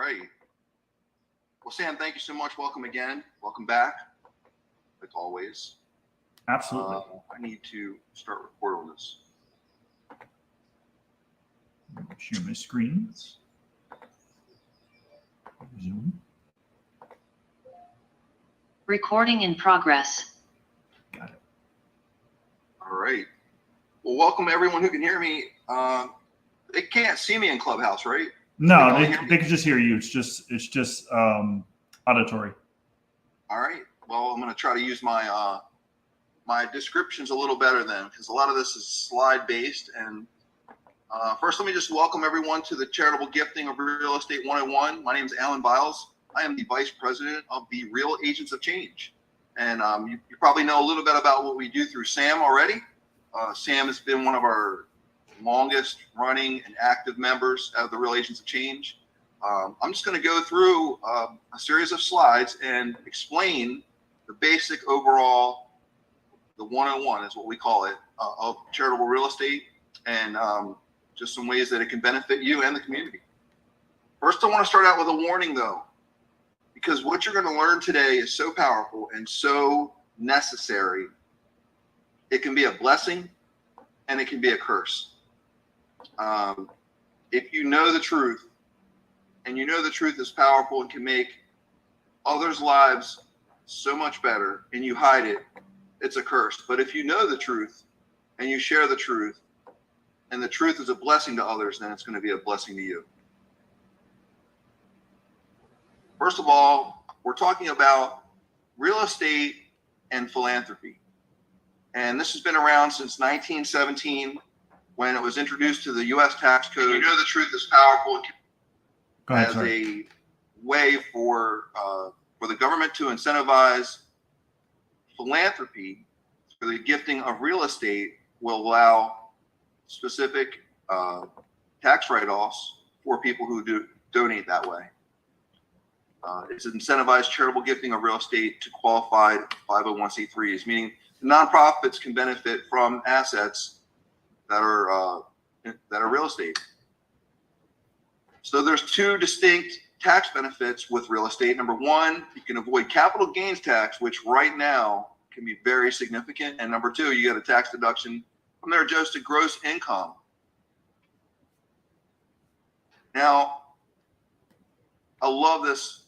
right. Well, Sam, thank you so much. Welcome again. Welcome back, like always. Absolutely. I need to start recording this. Share my screen. Zoom. Recording in progress. Got it. All right. Well, welcome everyone who can hear me. They can't see me in Clubhouse, right? No, they can just hear you. It's just auditory. All right. Well, I'm going to try to use my my descriptions a little better then, because a lot of this is slide based. And first, let me just welcome everyone to the Charitable Gifting of Real Estate 101. My name is Alan Biles. I am the Vice President of the Real Agents of Change. And you probably know a little bit about what we do through Sam already. Sam has been one of our longest running and active members of the Real Agents of Change. I'm just going to go through a series of slides and explain the basic overall, the 101 is what we call it, of charitable real estate, and just some ways that it can benefit you and the community. First, I want to start out with a warning though, because what you're going to learn today is so powerful and so necessary. It can be a blessing and it can be a curse. If you know the truth, and you know the truth is powerful and can make others' lives so much better, and you hide it, it's a curse. But if you know the truth and you share the truth, and the truth is a blessing to others, then it's going to be a blessing to you. First of all, we're talking about real estate and philanthropy. And this has been around since 1917 when it was introduced to the U.S. tax code. And you know the truth is powerful as a way for the government to incentivize philanthropy. For the gifting of real estate will allow specific tax write-offs for people who do donate that way. It's incentivized charitable gifting of real estate to qualified 501c3s, meaning nonprofits can benefit from assets that are real estate. So there's two distinct tax benefits with real estate. Number one, you can avoid capital gains tax, which right now can be very significant. And number two, you get a tax deduction from their adjusted gross income. Now, I love this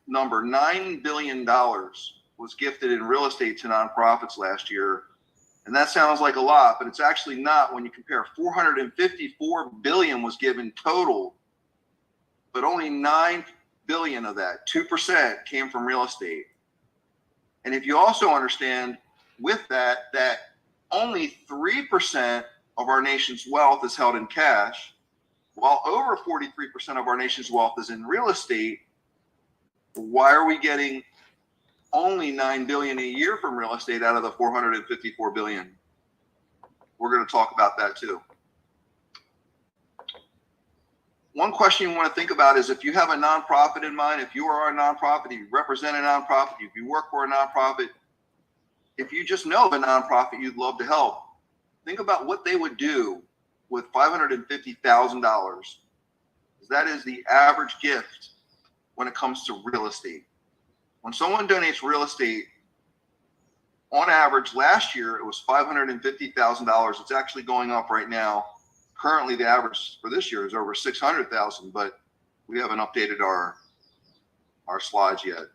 number. $9 billion was gifted in real estate to nonprofits last year. And that sounds like a lot, but it's actually not when you compare. $454 billion was given total, but only $9 billion of that, 2%, came from real estate. And if you also understand with that, that only 3% of our nation's wealth is held in cash, while over 43% of our nation's wealth is in real estate, why are we getting only $9 billion a year from real estate out of the $454 billion? We're going to talk about that too. One question you want to think about is if you have a nonprofit in mind, if you are a nonprofit, you represent a nonprofit, if you work for a nonprofit, if you just know of a nonprofit you'd love to help, think about what they would do with $550,000. That is the average gift when it comes to real estate. When someone donates real estate, on average, last year it was $550,000. It's actually going up right now. Currently, the average for this year is over $600,000, but we haven't updated our slides yet.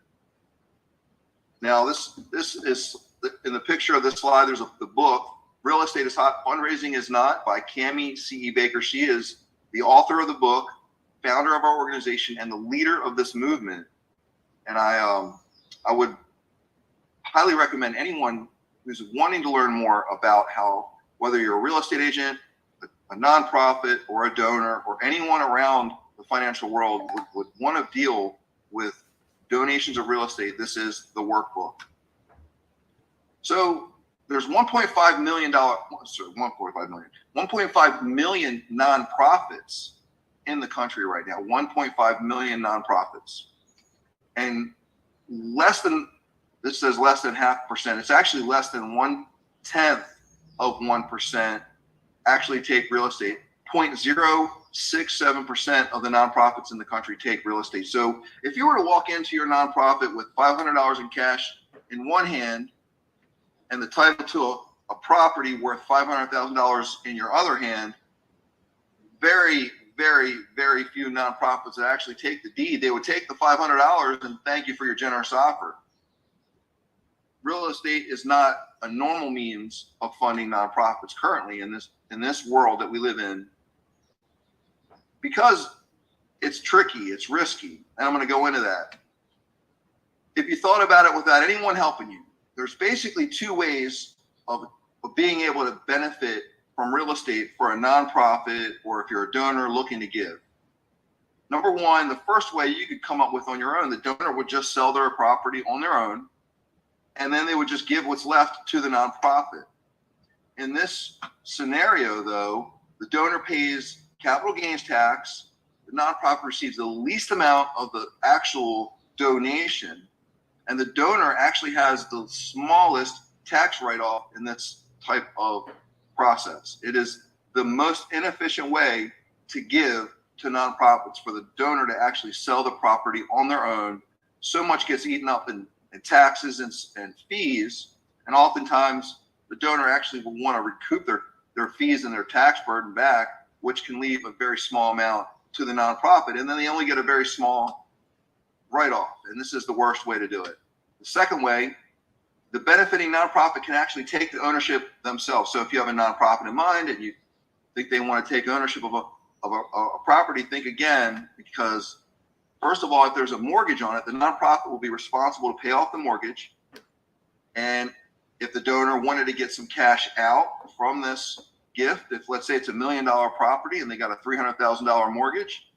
Now, this is in the picture of this slide. There's the book, Real Estate is Hot, Fundraising is Not, by Cammie C.E. Baker. She is the author of the book, founder of our organization, and the leader of this movement. And I would highly recommend anyone who's wanting to learn more about how, whether you're a real estate agent, a nonprofit, or a donor, or anyone around the financial world would want to deal with donations of real estate, this is the workbook. So there's 1.5 million nonprofits in the country right now, 1.5 million nonprofits. And this says less than 0.5%. It's actually less than 1/10 of 1% actually take real estate. 0.0 6-7% of the nonprofits in the country take real estate. So if you were to walk into your nonprofit with $500 in cash in one hand and the title to a property worth $500,000 in your other hand, very, very, very few nonprofits that actually take the deed. They would take the $500 and thank you for your generous offer. Real estate is not a normal means of funding nonprofits currently in this world that we live in, because it's tricky, it's risky, and I'm going to go into that. If you thought about it without anyone helping you, there's basically two ways of being able to benefit from real estate for a nonprofit, or if you're a donor looking to give. Number one, the first way you could come up with on your own, the donor would just sell their property on their own, and then they would just give what's left to the nonprofit. In this scenario, though, the donor pays capital gains tax, the nonprofit receives the least amount of the actual donation, and the donor actually has the smallest tax write-off in this type of process. It is the most inefficient way to give to nonprofits, for the donor to actually sell the property on their own. So much gets eaten up in taxes and fees, and oftentimes the donor actually will want to recoup their fees and their tax burden back, which can leave a very small amount to the nonprofit, and then they only get a very small write-off, and this is the worst way to do it. The second way, the benefiting nonprofit can actually take the ownership themselves. So if you have a nonprofit in mind and you think they want to take ownership of a property, think again, because first of all, if there's a mortgage on it, the nonprofit will be responsible to pay off the mortgage. And if the donor wanted to get some cash out from this gift, if let's say it's $1 million property and they got a $300,000 mortgage,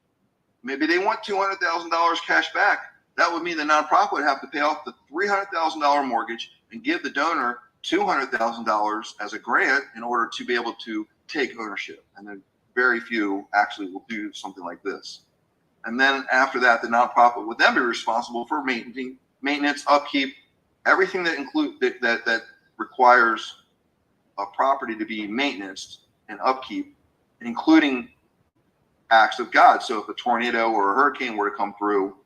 maybe they want $200,000 cash back. That would mean the nonprofit would have to pay off the $300,000 mortgage and give the donor $200,000 as a grant in order to be able to take ownership. And then very few actually will do something like this. And then after that, the nonprofit would then be responsible for maintenance, upkeep, everything that requires a property to be maintained and upkeep, including acts of God. So if a tornado or a hurricane were to come through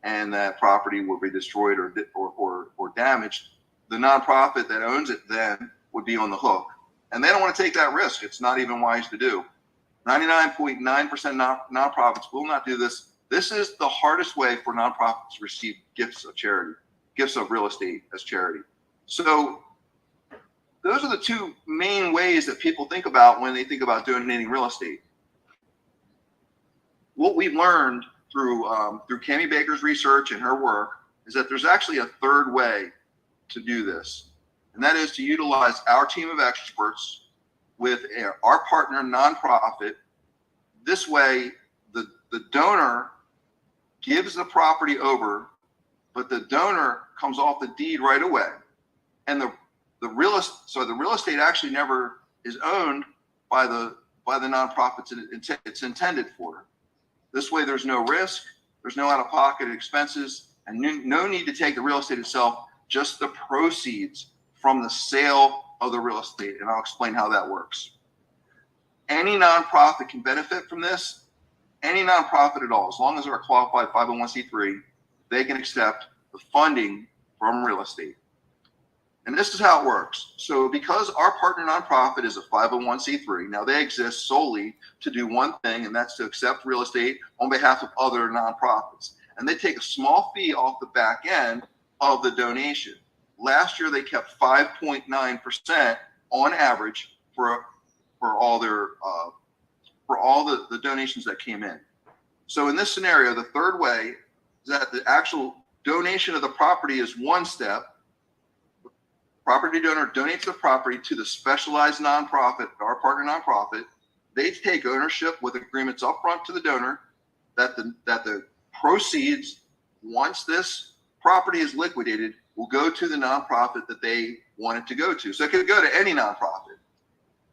and that property would be destroyed or damaged, the nonprofit that owns it then would be on the hook. And they don't want to take that risk. It's not even wise to do. 99.9% nonprofits will not do this. This is the hardest way for nonprofits to receive gifts of charity, gifts of real estate as charity. So those are the two main ways that people think about when they think about donating real estate. What we've learned through Cami Baker's research and her work is that there's actually a third way to do this, and that is to utilize our team of experts with our partner nonprofit. This way, the donor gives the property over, but the donor comes off the deed right away, and the real estate actually never is owned by the nonprofits it's intended for. This way, there's no risk, there's no out-of-pocket expenses, and no need to take the real estate itself, just the proceeds from the sale of the real estate, and I'll explain how that works. Any nonprofit can benefit from this. Any nonprofit at all, as long as they're a qualified 501c3, they can accept the funding from real estate. And this is how it works. So because our partner nonprofit is a 501c3, now they exist solely to do one thing, and that's to accept real estate on behalf of other nonprofits. And they take a small fee off the back end of the donation. Last year, they kept 5.9% on average for all their the donations that came in. So in this scenario, the third way is that the actual donation of the property is one step. The property donor donates the property to the specialized nonprofit, our partner nonprofit. They take ownership with agreements upfront to the donor that the proceeds, once this property is liquidated, will go to the nonprofit that they want it to go to. So it could go to any nonprofit.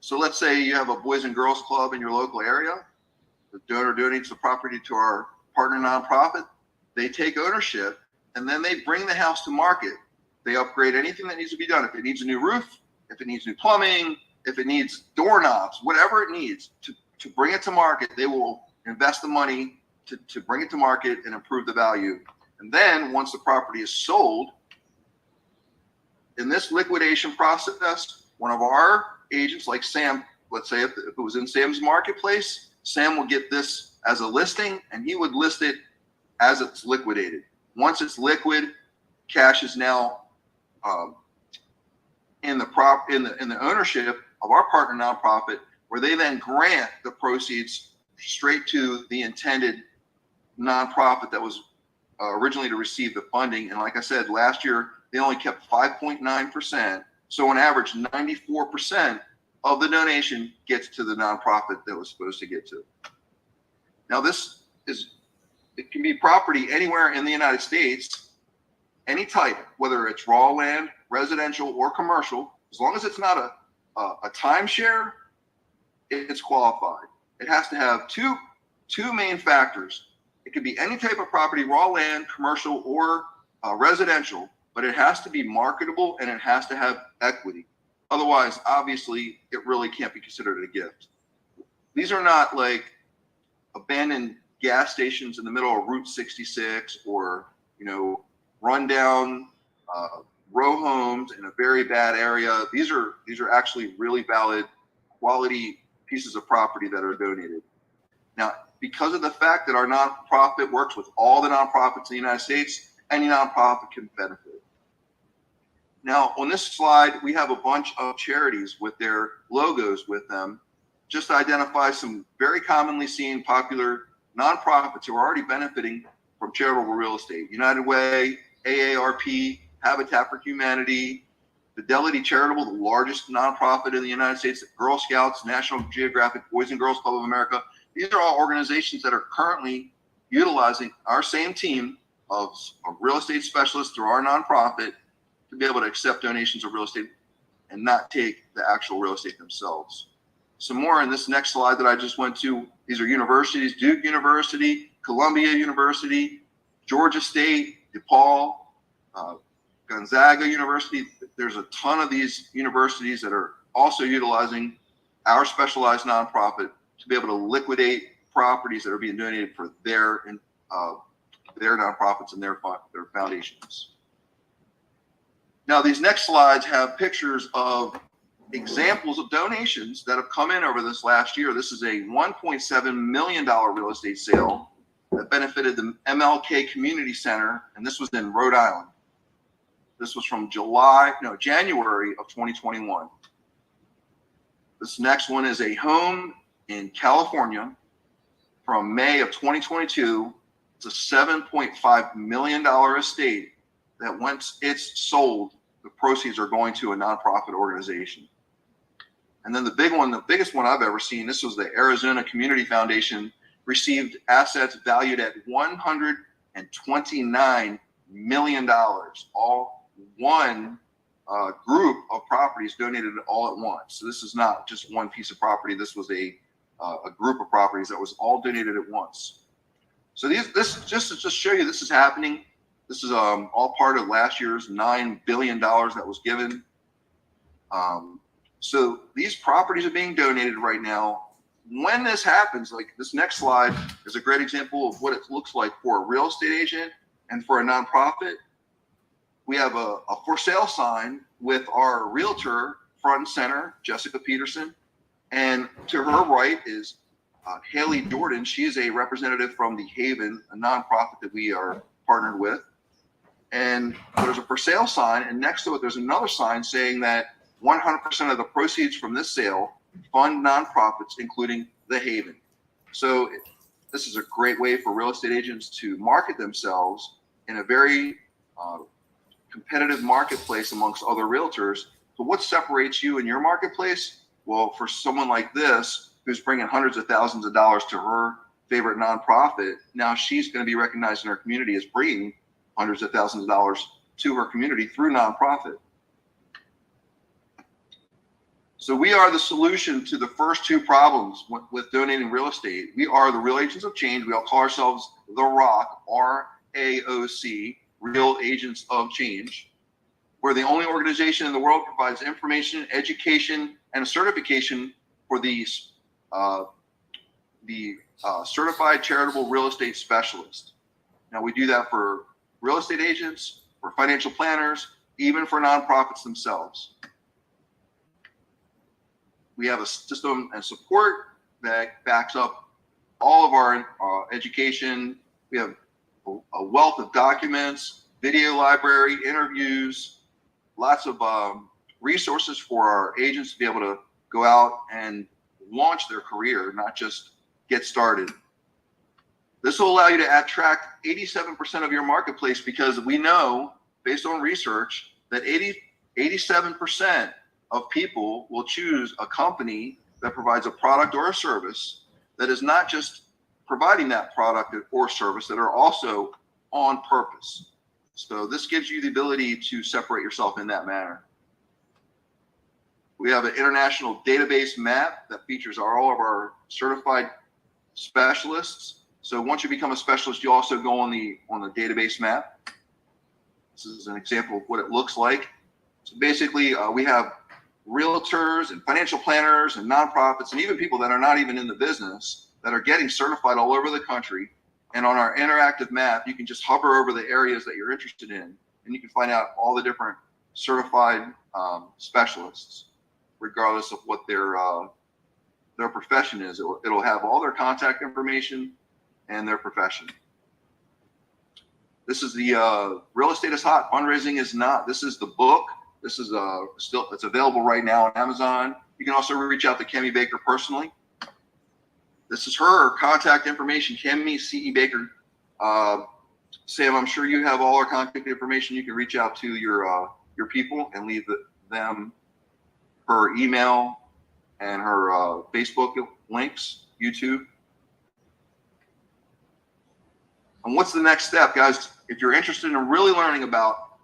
So let's say you have a Boys and Girls Club in your local area. The donor donates the property to our partner nonprofit. They take ownership, and then they bring the house to market. They upgrade anything that needs to be done. If it needs a new roof, if it needs new plumbing, if it needs doorknobs, whatever it needs to to bring it to market. They will invest the money to bring it to market and improve the value. And then once the property is sold, in this liquidation process, one of our agents, like Sam, let's say if it was in Sam's marketplace, Sam would get this as a listing and he would list it as it's liquidated. Once it's liquid, cash is now in the ownership of our partner nonprofit, where they then grant the proceeds straight to the intended nonprofit that was originally to receive the funding. And like I said, last year they only kept 5.9%. So on average, 94% of the donation gets to the nonprofit that was supposed to get to. Now it can be property anywhere in the United States, any type, whether it's raw land, residential, or commercial. As long as it's not a timeshare, it's qualified. It has to have two main factors. It could be any type of property, raw land, commercial, or residential, but it has to be marketable and it has to have equity. Otherwise, obviously, it really can't be considered a gift. These are not like abandoned gas stations in the middle of Route 66 or, rundown row homes in a very bad area. These are actually really valid quality pieces of property that are donated. Now, because of the fact that our nonprofit works with all the nonprofits in the United States, any nonprofit can benefit. Now, on this slide, we have a bunch of charities with their logos with them, just to identify some very commonly seen popular nonprofits who are already benefiting from charitable real estate. United Way, AARP, Habitat for Humanity, Fidelity Charitable, the largest nonprofit in the United States, Girl Scouts, National Geographic, Boys and Girls Club of America. These are all organizations that are currently utilizing our same team of real estate specialists through our nonprofit to be able to accept donations of real estate and not take the actual real estate themselves. Some more in this next slide that I just went to. These are universities: Duke University, Columbia University, Georgia State, DePaul, Gonzaga University. There's a ton of these universities that are also utilizing our specialized nonprofit to be able to liquidate properties that are being donated for their nonprofits and their foundations. Now, these next slides have pictures of examples of donations that have come in over this last year. This is a $1.7 million real estate sale that benefited the MLK Community Center, and this was in Rhode Island. This was from January of 2021. This next one is a home in California from May of 2022. It's a $7.5 million estate that once it's sold, the proceeds are going to a nonprofit organization. And then the biggest one I've ever seen, this was the Arizona Community Foundation, received assets valued at $129 million. All one group of properties donated all at once. So this is not just one piece of property. This was a group of properties that was all donated at once. So this just to show you this is happening. This is all part of last year's $9 billion that was given. So these properties are being donated right now. When this happens, like this next slide is a great example of what it looks like for a real estate agent and for a nonprofit. We have a for sale sign with our realtor front and center, Jessica Peterson. And to her right is Haley Jordan. She is a representative from the Haven, a nonprofit that we are partnered with. And there's a for sale sign, and next to it, there's another sign saying that 100% of the proceeds from this sale fund nonprofits, including the Haven. So this is a great way for real estate agents to market themselves in a very competitive marketplace amongst other realtors. So what separates you in your marketplace? Well, for someone like this, who's bringing hundreds of thousands of dollars to her favorite nonprofit, now she's going to be recognized in her community as bringing hundreds of thousands of dollars to her community through nonprofit. So we are the solution to the first two problems with donating real estate. We are the Real Agents of Change. We all call ourselves the RAOC, RAOC, Real Agents of Change. We're the only organization in the world that provides information, education, and a certification for these the Certified Charitable Real Estate Specialist. Now, we do that for real estate agents, for financial planners, even for nonprofits themselves. We have a system and support that backs up all of our education. We have a wealth of documents, video library, interviews, lots of resources for our agents to be able to go out and launch their career, not just get started. This will allow you to attract 87% of your marketplace, because we know, based on research, that 87% of people will choose a company that provides a product or a service that is not just providing that product or service, that are also on purpose. So this gives you the ability to separate yourself in that manner. We have an international database map that features all of our certified specialists. So once you become a specialist, you also go on the database map. This is an example of what it looks like. So basically, we have realtors and financial planners and nonprofits and even people that are not even in the business that are getting certified all over the country. And on our interactive map, you can just hover over the areas that you're interested in, and you can find out all the different certified specialists, regardless of what their profession is. It'll have all their contact information and their profession. This is the Real Estate is Hot, Fundraising is Not. This is the book. This is it's available right now on Amazon. You can also reach out to Kemi Baker personally. This is her contact information, Kemi C.E. Baker. Sam, I'm sure you have all our contact information. You can reach out to your people and leave them her email and her Facebook links, YouTube. And what's the next step, guys? If you're interested in really learning about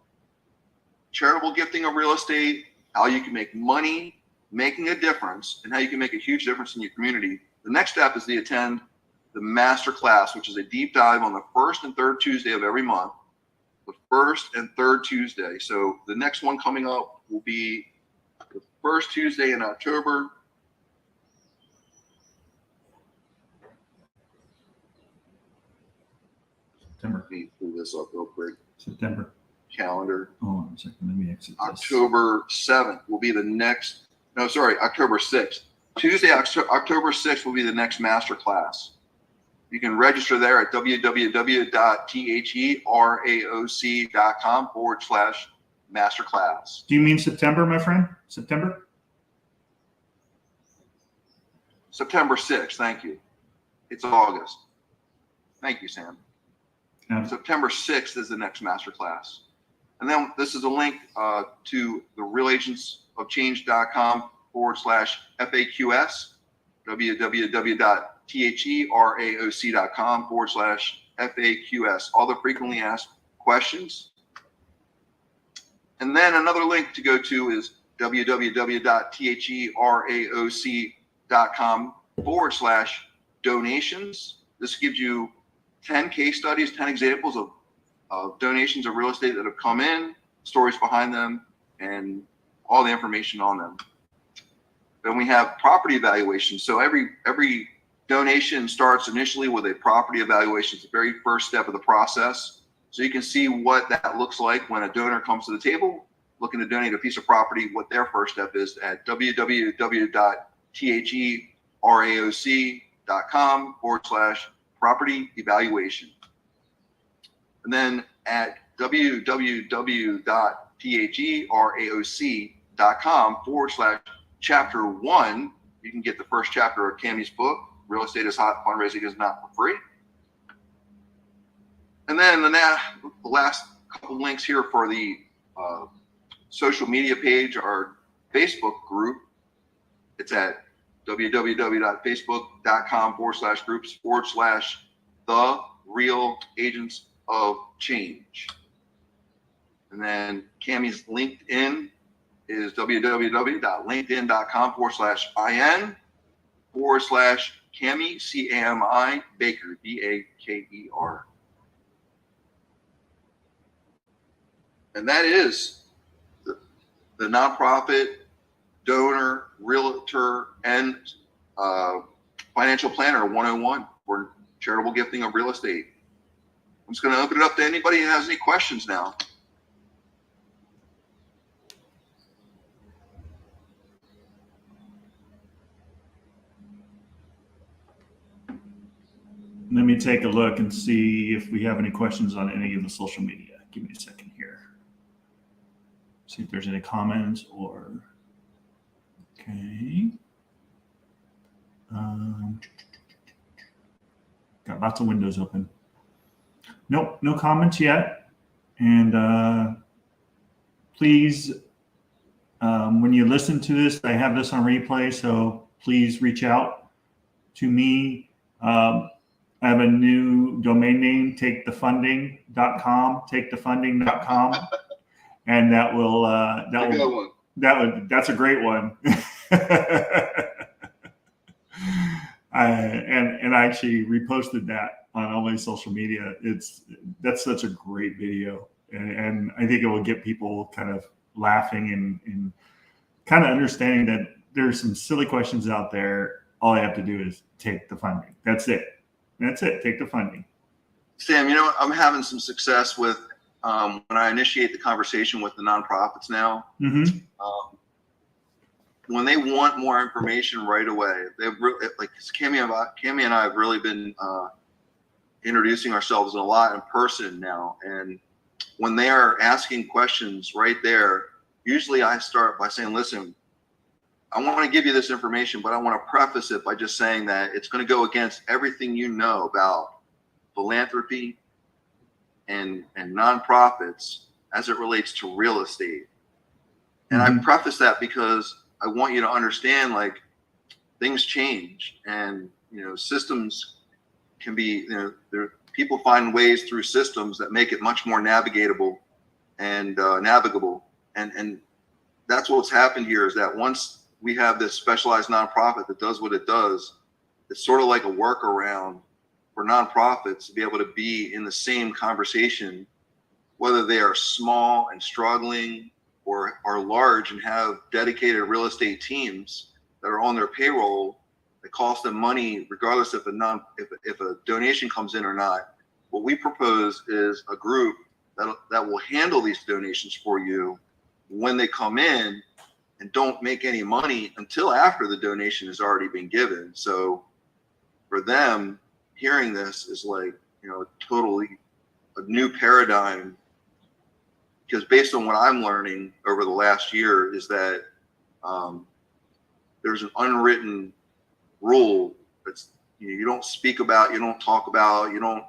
charitable gifting of real estate, how you can make money, making a difference, and how you can make a huge difference in your community, the next step is to attend the master class, which is a deep dive on the first and third Tuesday of every month. The first and third Tuesday. So the next one coming up will be the first Tuesday in October. September. Let me pull this up real quick. September. Calendar. Hold on a second. Let me exit this. October 7th will be the next. No, sorry, October 6th. Tuesday, October 6th will be the next master class. You can register there at www.theraoc.com/masterclass. Do you mean September, my friend? September? September 6th, thank you. It's August. Thank you, Sam. Yeah. September 6th is the next masterclass. And then this is a link to the realagentsofchange.com/FAQS, www.theraoc.com/FAQS, all the frequently asked questions. And then another link to go to is www.theraoc.com/donations. This gives you 10 case studies, 10 examples of donations of real estate that have come in, stories behind them, and all the information on them. Then we have property evaluations. So every donation starts initially with a property evaluation. It's the very first step of the process. So you can see what that looks like when a donor comes to the table looking to donate a piece of property, what their first step is at www.theraoc.com/property evaluation. And then at www.theraoc.com/chapter 1, you can get the first chapter of Kami's book, Real Estate is Hot, Fundraising is Not, for free. And then the last couple links here for the social media page, our Facebook group. It's at www.facebook.com/groups/The Real Agents of Change. And then Kami's LinkedIn is www.linkedin.com/IN/Kami, C-A-M-I, Baker, B-A-K-E-R. And that is the nonprofit, donor, realtor, and Financial Planner 101 for charitable gifting of real estate. I'm just going to open it up to anybody who has any questions now. Let me take a look and see if we have any questions on any of the social media. Give me a second here. See if there's any comments or, okay. Got lots of windows open. Nope, no comments yet. And please, when you listen to this, I have this on replay, so please reach out to me. I have a new domain name, takethefunding.com, takethefunding.com. And that will, that's a great one. And I actually reposted that on all my social media. That's such a great video. And I think it will get people kind of laughing and kind of understanding that there's some silly questions out there. All I have to do is take the funding. That's it. Take the funding. Sam, you know, I'm having some success with when I initiate the conversation with the nonprofits now. Mm-hmm. When they want more information right away, they've really, like Cami and I have really been introducing ourselves a lot in person now. And when they are asking questions right there, usually I start by saying, listen, I want to give you this information, but I want to preface it by just saying that it's going to go against everything you know about philanthropy and nonprofits as it relates to real estate. And I preface that because I want you to understand, like, things change, and systems can be, people find ways through systems that make it much more navigatable and navigable. And that's what's happened here, is that once we have this specialized nonprofit that does what it does, it's sort of like a workaround for nonprofits to be able to be in the same conversation, whether they are small and struggling or are large and have dedicated real estate teams that are on their payroll that cost them money regardless if a donation comes in or not. What we propose is a group that will handle these donations for you when they come in, and don't make any money until after the donation has already been given. So for them, hearing this is like, totally a new paradigm, because based on what I'm learning over the last year is that there's an unwritten rule that's, you don't speak about, you don't talk about, you don't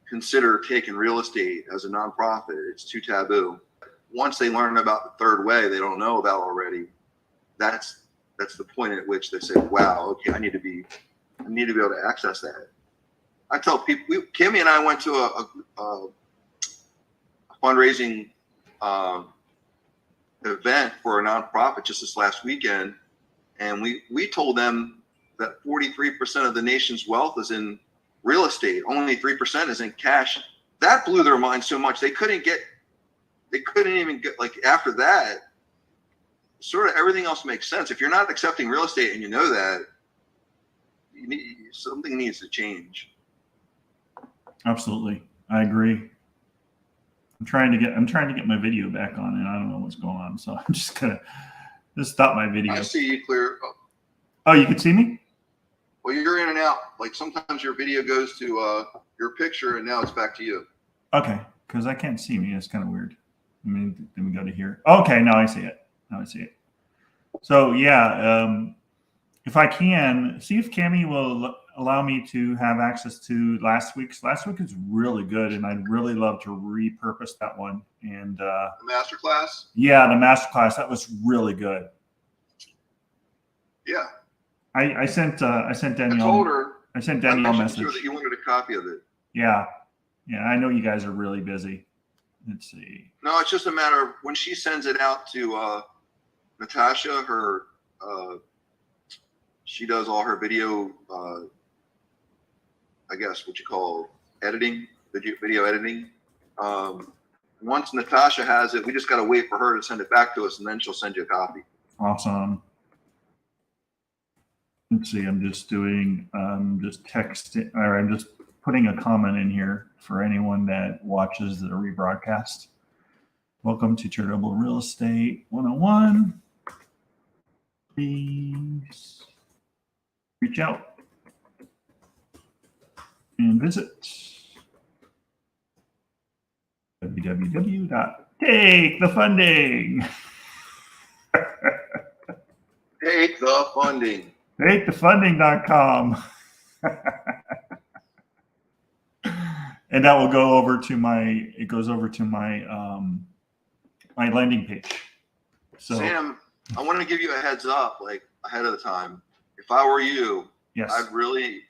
consider taking real estate as a nonprofit. It's too taboo. Once they learn about the third way they don't know about already, that's the point at which they say, wow, okay, I need to be able to access that. I tell people, Kimmy and I went to a fundraising event for a nonprofit just this last weekend, and we told them that 43% of the nation's wealth is in real estate, only 3% is in cash. That blew their mind so much they couldn't even get, like, after that, sort of everything else makes sense. If you're not accepting real estate and you know that, something needs to change. Absolutely, I agree. I'm trying to get my video back on, and I don't know what's going on, so I'm just gonna stop my video. I see you clear. Oh, you can see me? Well, you're in and out. Like, sometimes your video goes to your picture, and now it's back to you. Okay, because I can't see me. It's kind of weird. I mean, then we go to here. Okay, now I see it. So yeah, if I can, see if Cami will allow me to have access to last week's. Last week is really good, and I'd really love to repurpose that one. And the masterclass. Yeah, the masterclass, that was really good. Yeah. I sent Danielle. I told her. I sent Danielle a message. Sure that you wanted a copy of it. Yeah. I know you guys are really busy. Let's see. No, it's just a matter of when she sends it out to Natasha. She does all her video. I guess what you call editing, video editing. Once Natasha has it, we just got to wait for her to send it back to us, and then she'll send you a copy. Awesome. let's see, I'm just doing, just texting, or I'm just putting a comment in here for anyone that watches the rebroadcast. Welcome to Charitable Real Estate 101. Please reach out and visit www.takethefunding. Take the funding. Takethefunding.com. And that will go over to my, it goes over to my, my landing page. So, Sam, I want to give you a heads up, like ahead of the time. If I were you, yes. I'd really